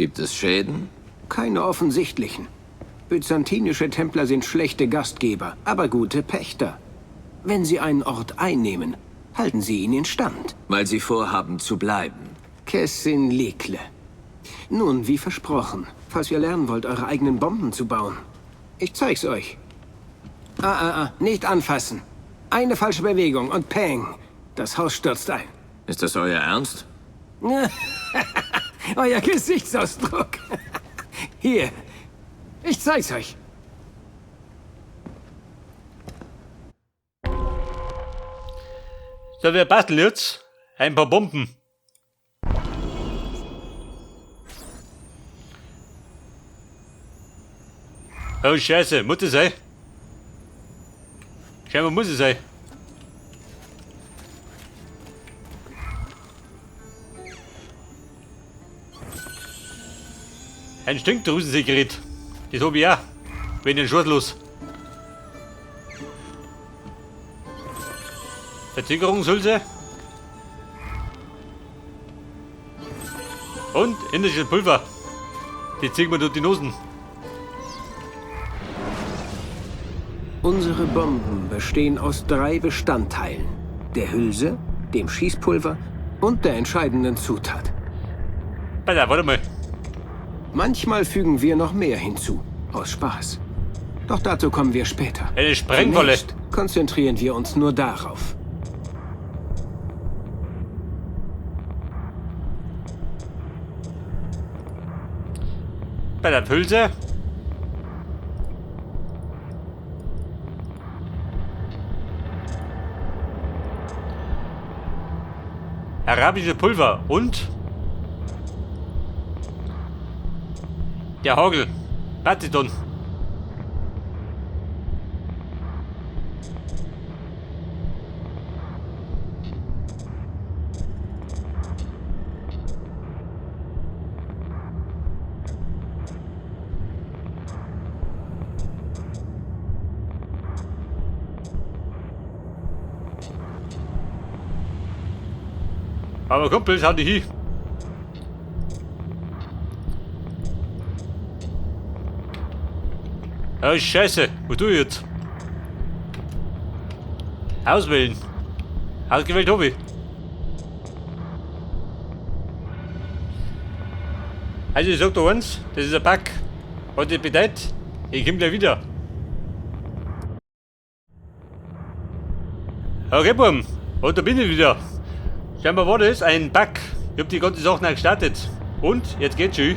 Gibt es Schäden? Keine offensichtlichen. Byzantinische Templer sind schlechte Gastgeber, aber gute Pächter. Wenn sie einen Ort einnehmen, halten sie ihn instand. Weil sie vorhaben zu bleiben. Kessin Lekle. Nun, wie versprochen, falls ihr lernen wollt, eure eigenen Bomben zu bauen. Ich zeig's euch. Nicht anfassen. Eine falsche Bewegung und Peng. Das Haus stürzt ein. Ist das euer Ernst? Euer Gesichtsausdruck. Hier. Ich zeig's euch. So, wir basteln jetzt ein paar Bomben. Oh Scheiße, muss es sein? Scheinbar muss es sein. Ein Stinkdrüsensekret. Das hab ich auch. Wenn den Schuss los. Verzögerungshülse. Und indisches Pulver. Die ziehen wir durch die Nosen. Unsere Bomben bestehen aus 3 Bestandteilen. Der Hülse, dem Schießpulver und der entscheidenden Zutat. Warte mal. Manchmal fügen wir noch mehr hinzu, aus Spaß. Doch dazu kommen wir später. Eine Sprengwolle. Zunächst konzentrieren wir uns nur darauf. Bei der Hülse. Arabische Pulver und der Hagel. Batiton. Aber Kumpel, schau dich hin. Oh Scheiße, wo tue ich jetzt? Auswählen. Ausgewählt habe ich. Also ich sag dir eins, das ist ein Bug. Und das bedeutet, ich komme gleich wieder. Okay, Buben. Und da bin ich wieder. Scheinbar war das ein Bug. Ich hab die ganzen Sachen auch gestartet. Und jetzt geht's schon.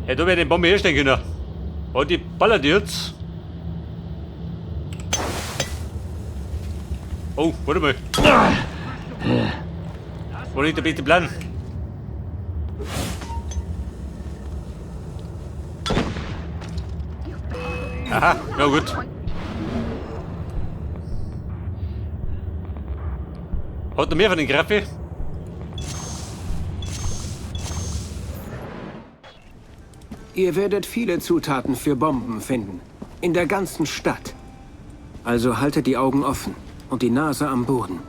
Ja, da werde ich den Bombe herstellen können. Und die ballert jetzt. Oh, warte mal. Wo liegt der beste Plan? Aha, ja gut. Hat noch mehr von den Graffi? Ihr werdet viele Zutaten für Bomben finden. In der ganzen Stadt. Also haltet die Augen offen und die Nase am Boden,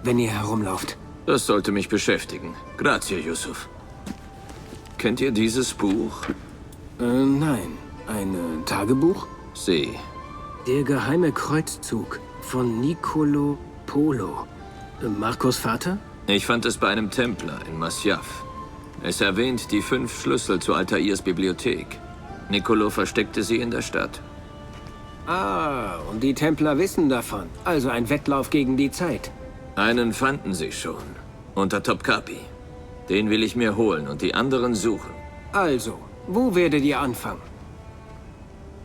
wenn ihr herumlauft. Das sollte mich beschäftigen. Grazie, Yusuf. Kennt ihr dieses Buch? Nein. Ein Tagebuch? Sie. Der geheime Kreuzzug von Niccolo Polo. Marcos Vater? Ich fand es bei einem Templer in Masyaf. Es erwähnt die 5 Schlüssel zu Altairs Bibliothek. Niccolo versteckte sie in der Stadt. Ah, und die Templer wissen davon. Also ein Wettlauf gegen die Zeit. Einen fanden sie schon. Unter Topkapi. Den will ich mir holen und die anderen suchen. Also, wo werdet ihr anfangen?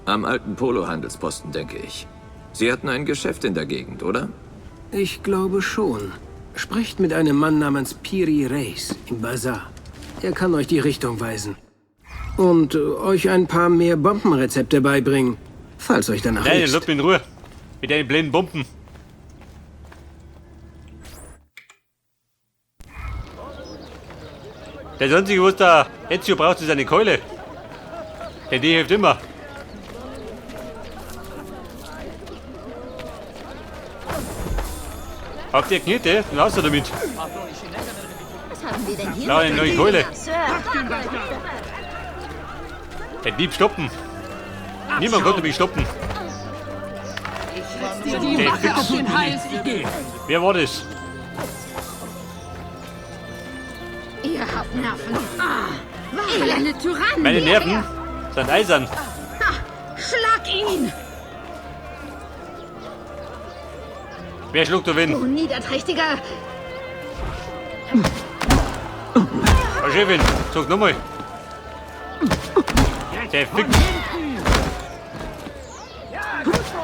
Am alten Polo-Handelsposten, denke ich. Sie hatten ein Geschäft in der Gegend, oder? Ich glaube schon. Sprecht mit einem Mann namens Piri Reis im Bazar. Er kann euch die Richtung weisen. Und euch ein paar mehr Bombenrezepte beibringen, falls euch danach Nein, ist. lass mich in Ruhe. Mit deinen blinden Bomben. Das Einzige, was der Ezio braucht, ist eine Keule. Denn die hilft immer. Habt ihr Knete? Was hast du damit? Was haben wir denn hier? Na, eine neue Keule. Sir. Den Dieb stoppen. Niemand konnte mich stoppen. Die Wacke tun Hals, ich gehe. Wer war das? Ihr habt Nerven. Elende Tyrannen. Meine Nerven sind eisern. Schlag ihn! Wer schluckt der Wind? Du niederträchtiger... Frau Chefin, sag nochmal. Der fickt.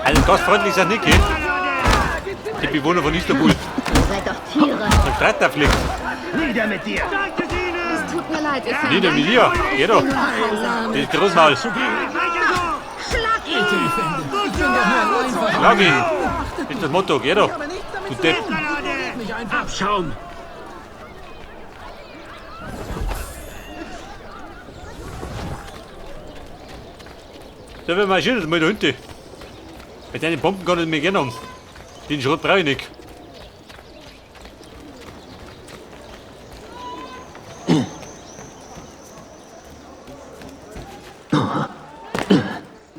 Also gastfreundlich sind nicht, gell? Die Bewohner von Istanbul. Ihr seid doch Tiere. Ein Streiter fliegt. Es tut mir leid, ich Nieder mit dir. Geh doch. Das ist Großmaul. Schlag ihn! Schlag ihn. Das ist das Motto. Geh doch. Du Depp. Abschaum. So, wir marschieren jetzt mal da hinten. Mit deinen Bomben kann ich mir gerne haben. Den Schrott brauche ich nicht.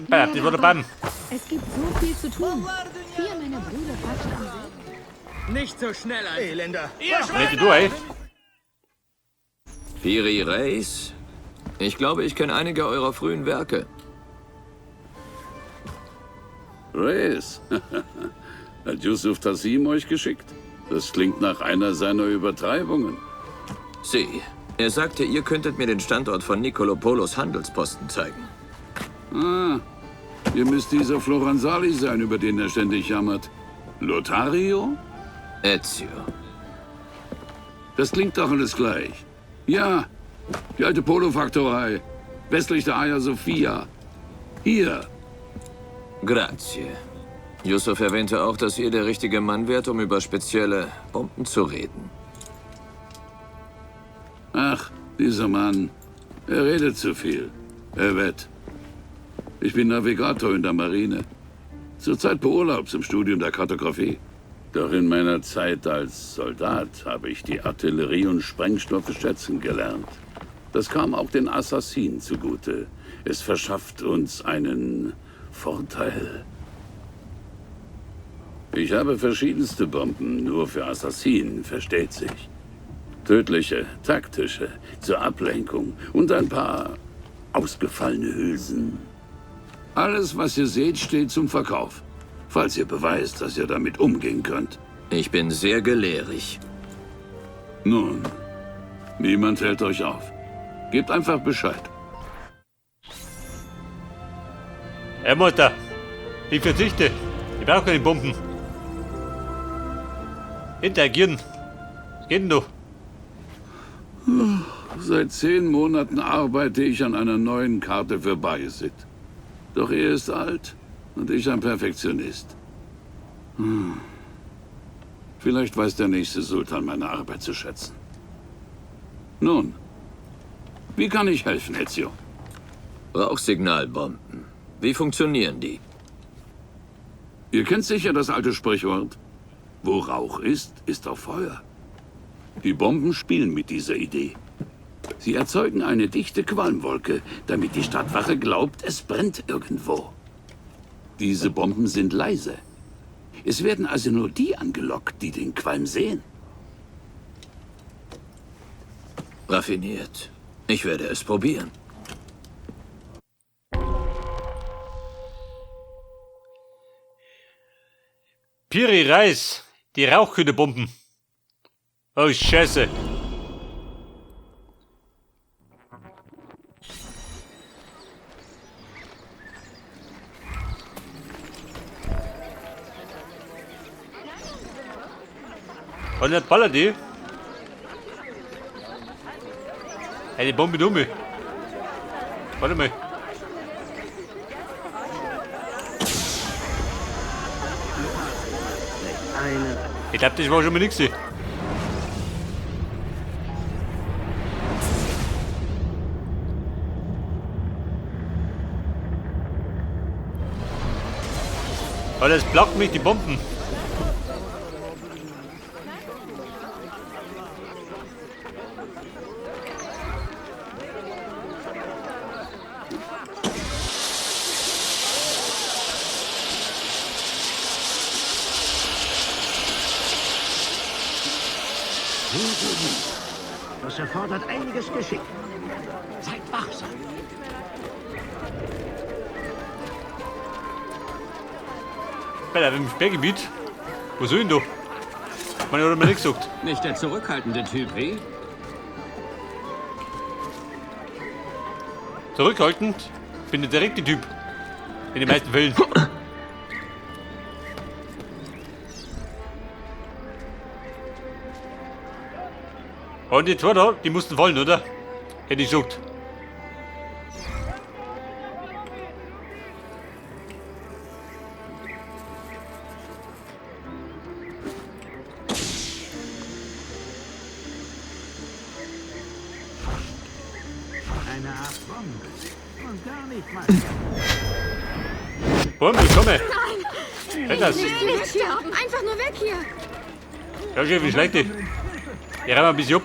Das war der Bann. Es gibt so viel zu tun. 4 meiner Brüder packen am See. Nicht so schnell, Elender. Nicht du, ey. Piri Reis? Ich glaube, ich kenne einige eurer frühen Werke. Reis. Hat Yusuf Tassim euch geschickt? Das klingt nach einer seiner Übertreibungen. Sie. Er sagte, ihr könntet mir den Standort von Nikolopolos Handelsposten zeigen. Ah, ihr müsst dieser Floranzali sein, über den er ständig jammert. Lothario? Ezio. Das klingt doch alles gleich. Ja, die alte Polofaktorei, westlich der Hagia Sophia. Hier. Grazie. Yusuf erwähnte auch, dass ihr der richtige Mann wärt, um über spezielle Bomben zu reden. Ach, dieser Mann. Er redet zu viel. Er wett. Ich bin Navigator in der Marine. Zurzeit beurlaubt im Studium der Kartografie. Doch in meiner Zeit als Soldat habe ich die Artillerie und Sprengstoffe schätzen gelernt. Das kam auch den Assassinen zugute. Es verschafft uns einen Vorteil. Ich habe verschiedenste Bomben, nur für Assassinen, versteht sich. Tödliche, taktische, zur Ablenkung und ein paar ausgefallene Hülsen. Alles, was ihr seht, steht zum Verkauf. Falls ihr beweist, dass ihr damit umgehen könnt. Ich bin sehr gelehrig. Nun, niemand hält euch auf. Gebt einfach Bescheid. Herr Mutter, ich verzichte. Ich brauche keine Bomben. Interagieren. Was geht denn noch? Seit 10 Monaten arbeite ich an einer neuen Karte für Bayezid. Doch er ist alt und ich ein Perfektionist. Vielleicht weiß der nächste Sultan meine Arbeit zu schätzen. Nun, wie kann ich helfen, Ezio? Rauchsignalbomben. Wie funktionieren die? Ihr kennt sicher das alte Sprichwort. Wo Rauch ist, ist auch Feuer. Die Bomben spielen mit dieser Idee. Sie erzeugen eine dichte Qualmwolke, damit die Stadtwache glaubt, es brennt irgendwo. Diese Bomben sind leise. Es werden also nur die angelockt, die den Qualm sehen. Raffiniert. Ich werde es probieren. Piri Reis, die Rauchkühlebomben. Oh, Scheiße. Und jetzt ballert die. Eine Bombe dumme. Warte mal. Ich glaube, das war schon mal nichts. Aber das blockt mich die Bomben. Das erfordert einiges Geschick. Seid wachsam. Bei im Sperrgebiet? Wo soll ihn du? Man hat mir nichts gesagt. Nicht der zurückhaltende Typ, wie? Zurückhaltend? Bin der direkte Typ. In den meisten Fällen. Und die zwei da, die mussten fallen, oder? Hätte ich gesagt. Eine Art Bombe. Und gar nicht mal. Bombe, komme! Nein! Das. Nicht sterben, einfach nur weg hier. Ja, Chef, wie schlägt die? Ich rein mal ein bisschen ab.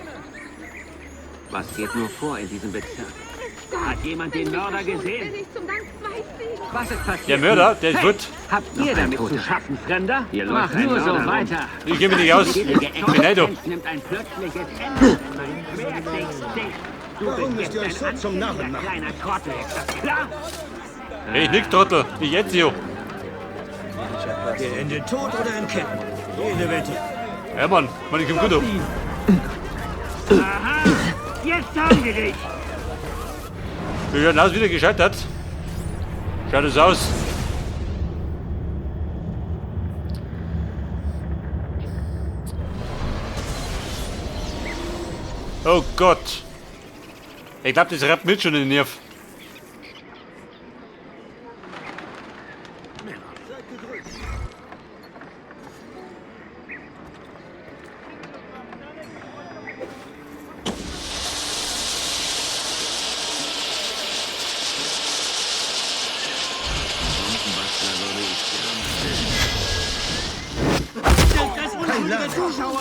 Was geht nur vor in diesem Bezirk? Hat jemand den Mörder gesehen? Bin ich zum Dank zwei Sieg. Was ist passiert? Der Mörder, der ist gut. Habt ihr damit zu schaffen, Fremder? Hier Mach läuft ein nur so Mörder rum. weiter. Ich geh mir nicht aus. Ich bin Heido. Nimmt ein plötzliches Ende. Merk dich, dich. Du bist jetzt ein anständiger kleiner Trottel. Ist das klar? Hey, nix, Trottel. Ich jetzt hier. Der endet tot oder in Ketten. Jede Wette. Ja, Mann. Mann, ich komm gut auf. Aha, jetzt haben wir dich. Wir werden aus wieder gescheitert. Schaut es aus. Oh Gott. Ich glaube, das rappt mit schon in den Nerv.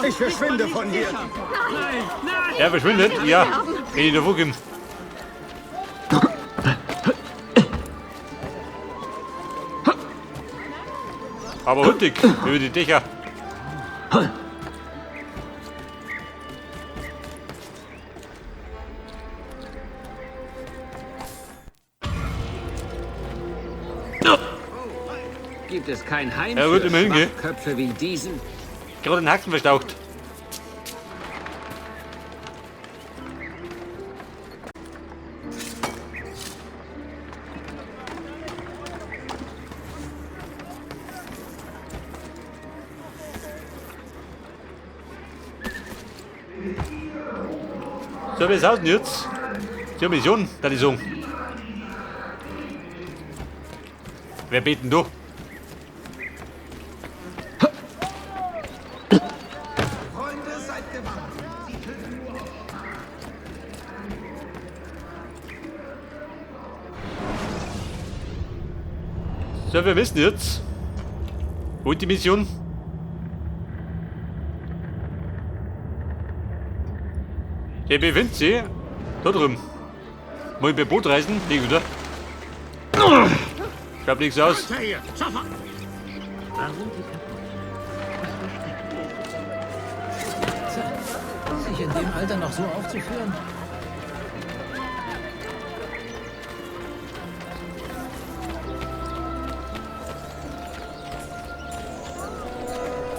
Ich verschwinde von hier. Er verschwindet? Ja. Wenn ich da vorkomme. Aber hundig über die Dächer. Gibt es kein Heim Er wird für immer hingehen. Schwachköpfe wie diesen? Gerade den Haxen verstaucht. So, wie ist es aus denn jetzt? Die Mission, da die sagen. Wer beten du? So, wir wissen jetzt. Wo ist die Mission? Der befindet sich da drüben. Mal per Boot reisen, nicht wieder. Schaut nichts aus. Hier, sofort. Sich in dem Alter noch so aufzuführen?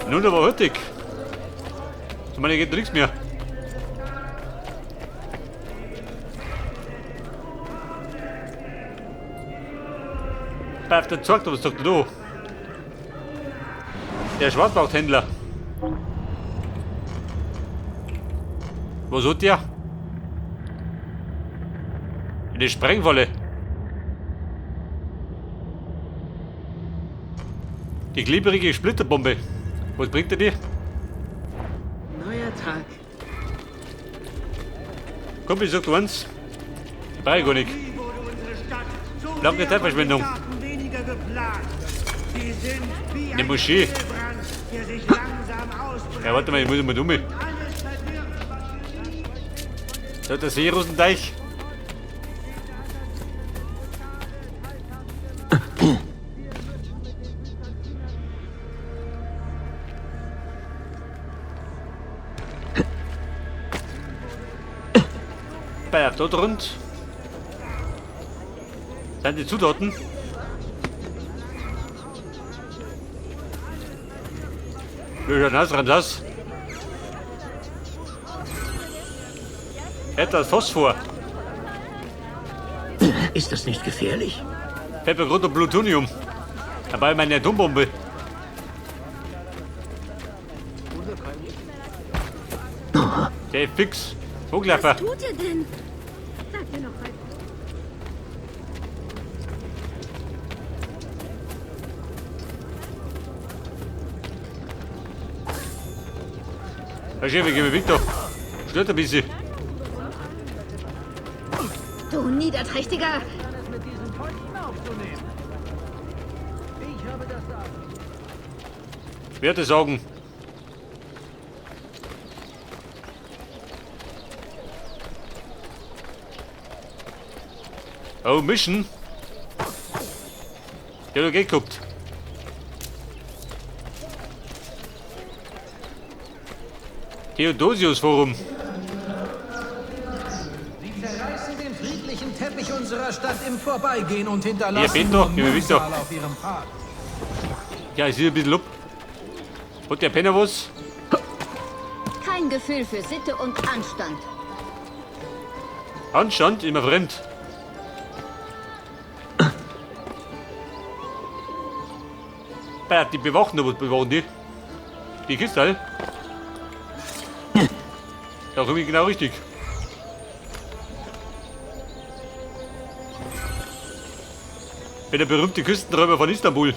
Nun aber hurtig. Ich meine, geht nichts mehr. Auf der Zorg, was sagt du? Der Schwarzbauchhändler. Was hat der? Eine Sprengwolle. Die klebrige Splitterbombe. Was bringt er dir? Neuer Tag. Komm, ich sag du eins. Ich brauche gar nicht. Lange Zeitverschwendung. Eine Moschee. Ja, warte mal, ich muss mal um. Da hat der Seerosenteich. Bei dort rund. Sind die Zutaten? Wie schaut das ran das? Etwas Phosphor. Ist das nicht gefährlich? Pfeffergrund und Plutonium. Dabei meine Atombombe. Der fix. Vogelaffer. Was tut ihr denn? Sagt ihr noch was? Herr Chef, gib mir Victor. Stört ein bisschen. Du Niederträchtiger! Werte sagen. Oh, Mission. Der hat doch geguckt. Theodosius Forum. Sie zerreißen den friedlichen Teppich unserer Stadt im Vorbeigehen und hinterlassen Ja, bitte, gib mir Victor. Mühsal auf ihrem Pfad. Ja, ich sehe ein bisschen Lupp. Und der Penner was? Kein Gefühl für Sitte und Anstand. Anstand, immer fremd. Die bewachen, was bewachen die? Die Kiste, halt. Da komme ich genau richtig. Bin der berühmte Küstenräuber von Istanbul.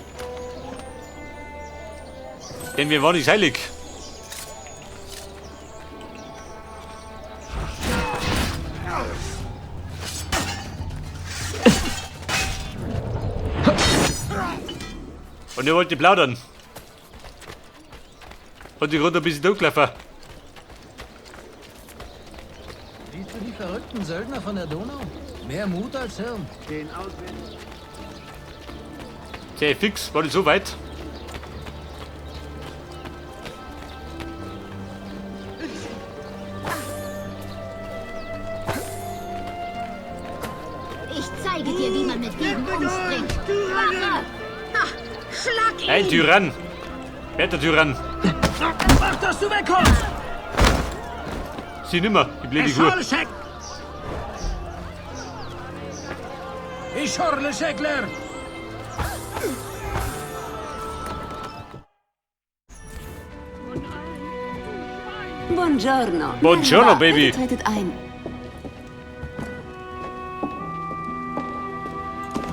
Denn wir waren nicht heilig. Und er wollte plaudern. Und ich runter ein bisschen durchlaufen. Siehst du die verrückten Söldner von der Donau? Mehr Mut als Hirn. Sehr fix, war das so weit? Ich zeige dir, wie man mit Dieben umspringt. Waffe! Ha! Schlag ihn! Ein Tyrann! Wer ist der Tyrann? Mach, dass du wegkommst! Sie nimmer, die blöde Kur. Ich Schorle Schäckler! Buongiorno. Buongiorno, Merhaba, Baby. Bitte tretet ein.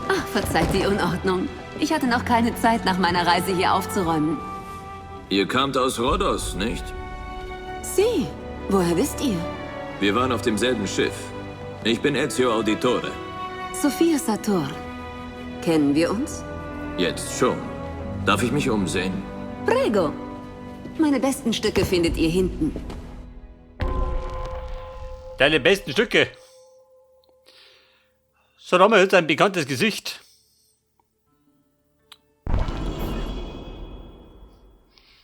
Ach, verzeiht die Unordnung. Ich hatte noch keine Zeit, nach meiner Reise hier aufzuräumen. Ihr kamt aus Rhodos, nicht? Sie? Woher wisst ihr? Wir waren auf demselben Schiff. Ich bin Ezio Auditore. Sophia Sator. Kennen wir uns? Jetzt schon. Darf ich mich umsehen? Prego. Meine besten Stücke findet ihr hinten. Deine besten Stücke. So, da haben wir jetzt ein bekanntes Gesicht.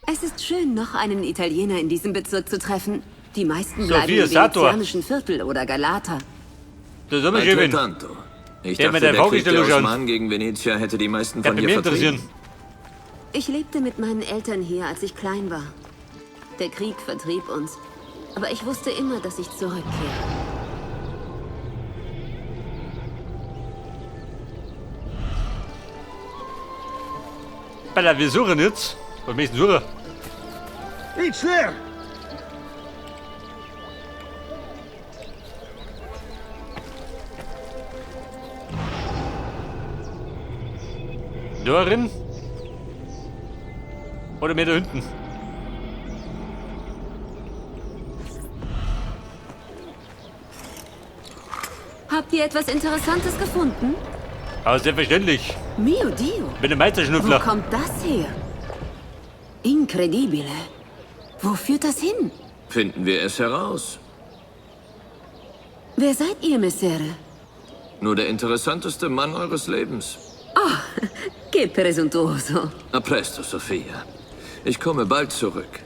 Es ist schön, noch einen Italiener in diesem Bezirk zu treffen. Die meisten Sophia bleiben im Sator. venezianischen Viertel oder Galata. Das haben wir schon. Altrettanto. Ich Der dachte, mit der der Krieg Vorgestellung der schon. Osmanen gegen Venezia hätte die meisten Kann von mich hier mehr interessieren. vertrieben. Ich lebte mit meinen Eltern hier, als ich klein war. Der Krieg vertrieb uns. Aber ich wusste immer, dass ich zurückkehre. Bella, wir suchen jetzt. Was müssen wir suchen? Nichts leer! Darin? Oder mehr da hinten? Habt ihr etwas Interessantes gefunden? Aber selbstverständlich. Mio Dio. Bin ein Wo Meisterschnüffler. kommt das her? Incredibile. Wo führt das hin? Finden wir es heraus. Wer seid ihr, Messere? Nur der interessanteste Mann eures Lebens. Che presuntuoso. A presto, Sophia. Ich komme bald zurück.